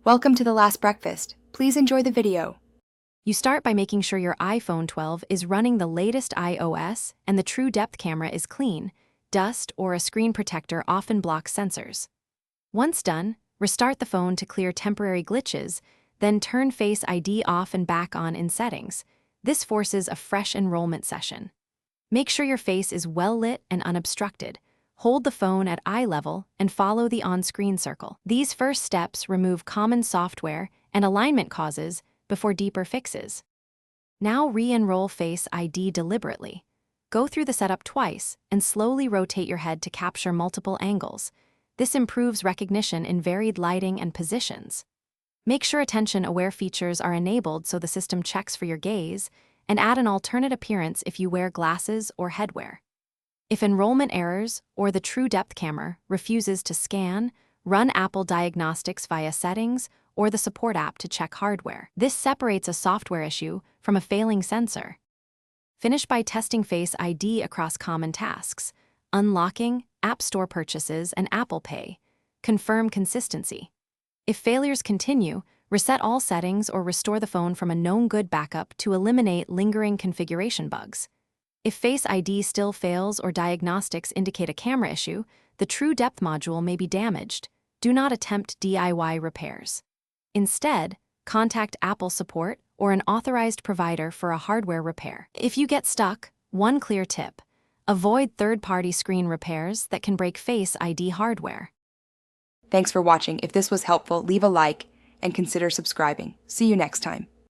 Welcome to The Last Breakfast. Please enjoy the video. You start by making sure your iPhone 12 is running the latest iOS and the true depth camera is clean. Dust or a screen protector often blocks sensors. Once done, restart the phone to clear temporary glitches, then turn Face ID off and back on in settings. This forces a fresh enrollment session. Make sure your face is well lit and unobstructed. Hold the phone at eye level and follow the on-screen circle. These first steps remove common software and alignment causes before deeper fixes. Now re-enroll Face ID deliberately. Go through the setup twice and slowly rotate your head to capture multiple angles. This improves recognition in varied lighting and positions. Make sure attention-aware features are enabled so the system checks for your gaze, and add an alternate appearance if you wear glasses or headwear. If enrollment errors or the true depth camera refuses to scan, run Apple Diagnostics via Settings or the support app to check hardware. This separates a software issue from a failing sensor. Finish by testing Face ID across common tasks, unlocking, App Store purchases, and Apple Pay. Confirm consistency. If failures continue, reset all settings or restore the phone from a known good backup to eliminate lingering configuration bugs. If Face ID still fails or diagnostics indicate a camera issue, the True Depth module may be damaged. Do not attempt DIY repairs. Instead, contact Apple support or an authorized provider for a hardware repair. If you get stuck, one clear tip: avoid third-party screen repairs that can break Face ID hardware. Thanks for watching. If this was helpful, leave a like and consider subscribing. See you next time.